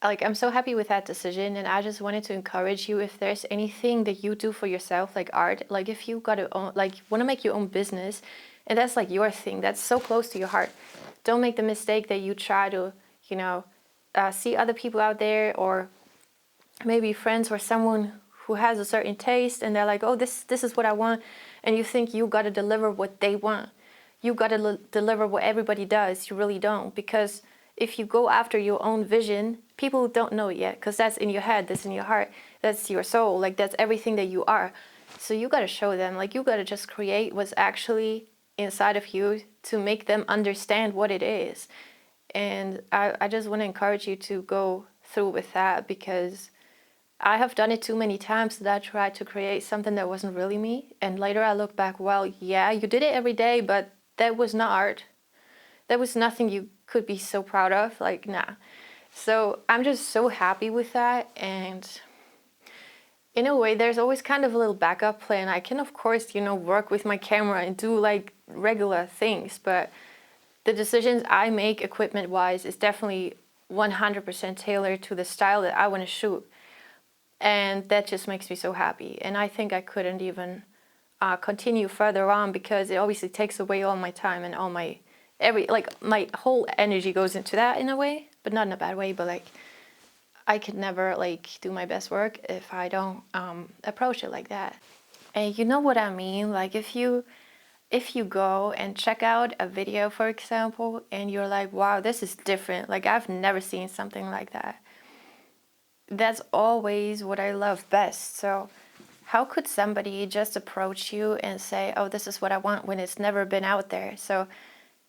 like, I'm so happy with that decision, and I just wanted to encourage you, if there's anything that you do for yourself, like art, like if you got to own, like want to make your own business, and that's like your thing, that's so close to your heart. Don't make the mistake that you try to, you know, see other people out there, or maybe friends or someone who has a certain taste, and they're like, oh, this is what I want, and you think you got to deliver what they want. You got to deliver what everybody does. You really don't, because if you go after your own vision, people don't know it yet, because that's in your head, that's in your heart, that's your soul, like that's everything that you are. So you got to show them, like you got to just create what's actually inside of you to make them understand what it is. And I just want to encourage you to go through with that, because I have done it too many times that I tried to create something that wasn't really me. And later I look back, well, yeah, you did it every day, but that was not art. That was nothing you could be so proud of. Like, nah. So I'm just so happy with that. And in a way, there's always kind of a little backup plan. I can, of course, work with my camera and do like regular things, but the decisions I make equipment wise is definitely 100% tailored to the style that I want to shoot. And that just makes me so happy. And I think I couldn't even continue further on, because it obviously takes away all my time and all my my whole energy goes into that in a way, but not in a bad way. But like, I could never like do my best work if I don't approach it like that. And you know what I mean? Like if you go and check out a video, for example, and you're like, wow, this is different. Like I've never seen something like that. That's always what I love best. So how could somebody just approach you and say, oh, this is what I want, when it's never been out there? So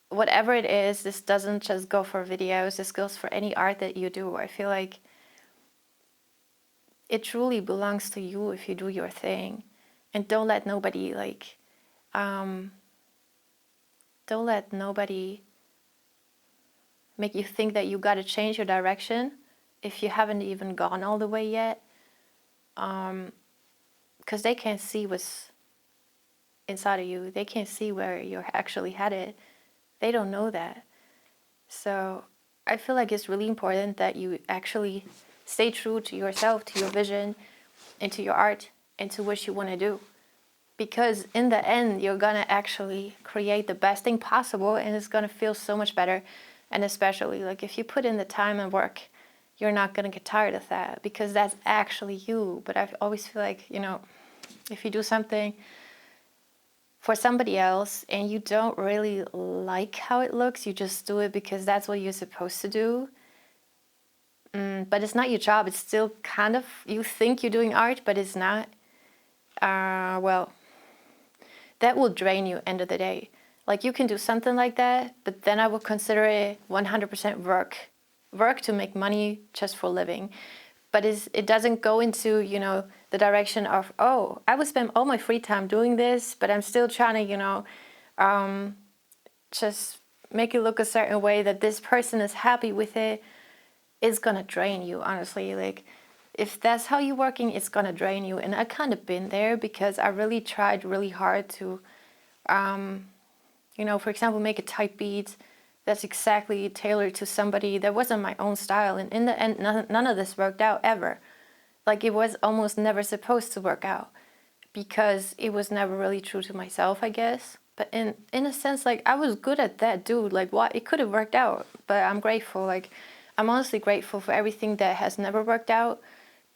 whatever it is, this doesn't just go for videos, this goes for any art that you do. I feel like it truly belongs to you if you do your thing. And don't let nobody make you think that you got to change your direction if you haven't even gone all the way yet. Because they can't see what's inside of you. They can't see where you're actually headed. They don't know that. So I feel like it's really important that you actually stay true to yourself, to your vision, and to your art, and to what you want to do. Because in the end, you're going to actually create the best thing possible, and it's going to feel so much better. And especially, like, if you put in the time and work, you're not going to get tired of that, because that's actually you. But I always feel like, if you do something for somebody else and you don't really like how it looks, you just do it because that's what you're supposed to do. But it's not your job. It's still kind of, you think you're doing art, but it's not. Well, that will drain you end of the day. Like you can do something like that, but then I would consider it 100% work to make money just for living. But it doesn't go into, the direction of, oh, I would spend all my free time doing this, but I'm still trying to, just make it look a certain way that this person is happy with it. It's gonna drain you, honestly. Like, if that's how you're working, it's gonna drain you. And I kind of been there, because I really tried really hard to, for example, make a type beat that's exactly tailored to somebody that wasn't my own style. And in the end, none of this worked out ever. Like, it was almost never supposed to work out, because it was never really true to myself, I guess. But in a sense, like, I was good at that, dude. Like, what? It could have worked out, but I'm grateful. Like, I'm honestly grateful for everything that has never worked out,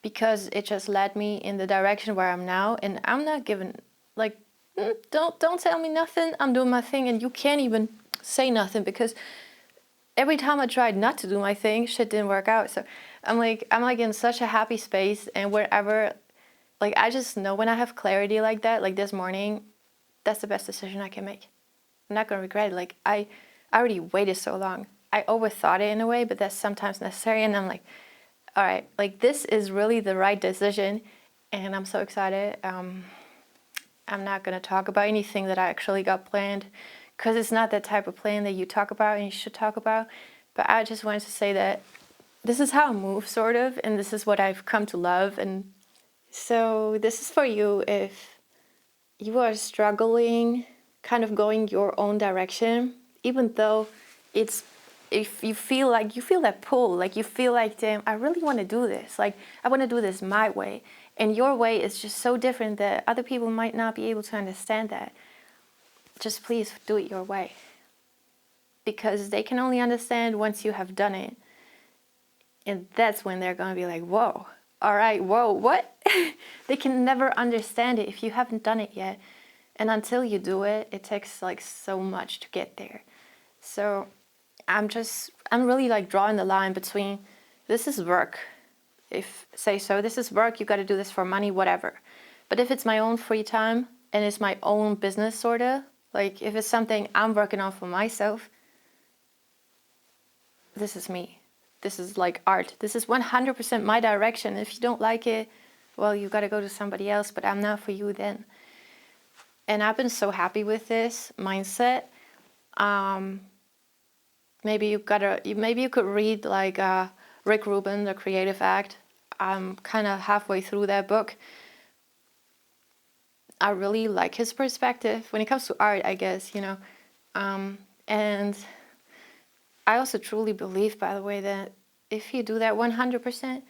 because it just led me in the direction where I'm now. And I'm not giving, like, don't tell me nothing. I'm doing my thing, and you can't even say nothing, because every time I tried not to do my thing, shit didn't work out. So I'm like in such a happy space, and wherever, like, I just know when I have clarity like that, like this morning, that's the best decision I can make. I'm not gonna regret it. Like, I already waited so long. I overthought it in a way, but that's sometimes necessary. And I'm like, all right, like, this is really the right decision, and I'm so excited. I'm not gonna talk about anything that I actually got planned, because it's not that type of plan that you talk about and you should talk about. But I just wanted to say that this is how I move, sort of, and this is what I've come to love. And so this is for you if you are struggling, kind of going your own direction, even though it's if you feel that pull, like you feel like, damn, I really want to do this. Like I want to do this my way. And your way is just so different that other people might not be able to understand that. Just please do it your way. Because they can only understand once you have done it. And that's when they're going to be like, whoa, all right, whoa, what? They can never understand it if you haven't done it yet. And until you do it, it takes like so much to get there. So I'm really like drawing the line between this is work. If say so, this is work, you got to do this for money, whatever. But if it's my own free time and it's my own business, sort of, like if it's something I'm working on for myself, this is me. This is like art. This is 100% my direction. If you don't like it, well, you got to go to somebody else, but I'm not for you then. And I've been so happy with this mindset. Maybe you could read like Rick Rubin, The Creative Act. I'm kind of halfway through that book. I really like his perspective when it comes to art, I guess, you know. And I also truly believe, by the way, that if you do that 100%,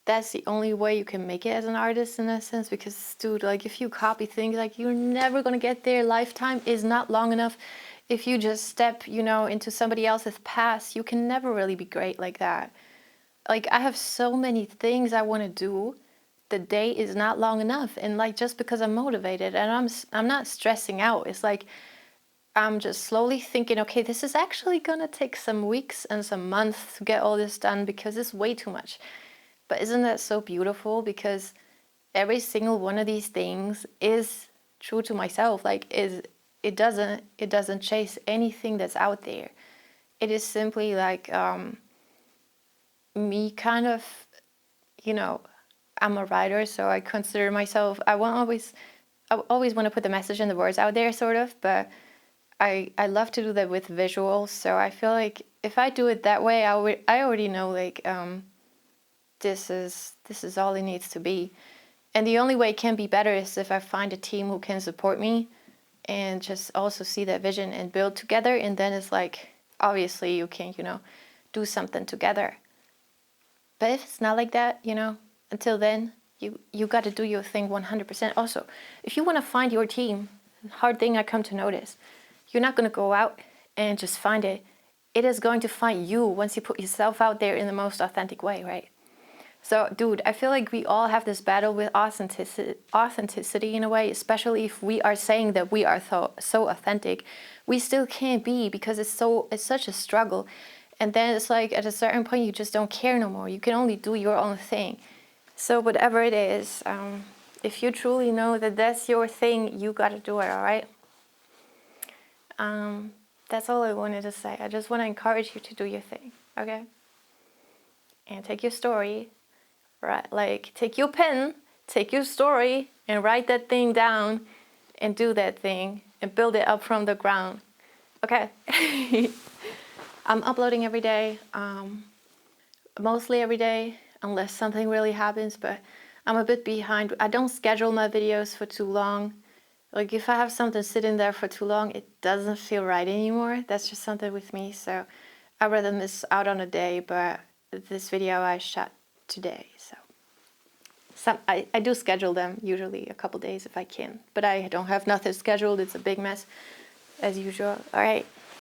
that's the only way you can make it as an artist in that sense. Because, dude, like if you copy things, like you're never gonna get there. Lifetime is not long enough. If you just step, you know, into somebody else's path, you can never really be great like that. Like I have so many things I want to do. The day is not long enough, and like just because I'm motivated and I'm not stressing out. It's like I'm just slowly thinking, okay, this is actually gonna take some weeks and some months to get all this done because it's way too much. But isn't that so beautiful? Because every single one of these things is true to myself. Like it doesn't chase anything that's out there. It is simply like me kind of, you know, I'm a writer, so I consider myself, I always want to put the message and the words out there, sort of, but I love to do that with visuals. So I feel like if I do it that way, I already know like this is all it needs to be. And the only way it can be better is if I find a team who can support me and just also see that vision and build together. And then it's like, obviously you can, you know, do something together. But if it's not like that, you know, until then, you got to do your thing 100%. Also, if you want to find your team, hard thing I come to notice, you're not going to go out and just find it. It is going to find you once you put yourself out there in the most authentic way, right? So, dude, I feel like we all have this battle with authenticity in a way, especially if we are saying that we are so authentic. We still can't be because it's such a struggle. And then it's like at a certain point, you just don't care no more. You can only do your own thing. So whatever it is, if you truly know that that's your thing, you got to do it, all right? That's all I wanted to say. I just want to encourage you to do your thing, okay? And take your story, right? Like take your pen, take your story, and write that thing down, and do that thing, and build it up from the ground, okay? I'm uploading every day, mostly every day, unless something really happens, but I'm a bit behind. I don't schedule my videos for too long. Like if I have something sitting there for too long, it doesn't feel right anymore. That's just something with me. So I'd rather miss out on a day, but this video I shot today. So I do schedule them usually a couple days if I can, but I don't have nothing scheduled. It's a big mess as usual. All right.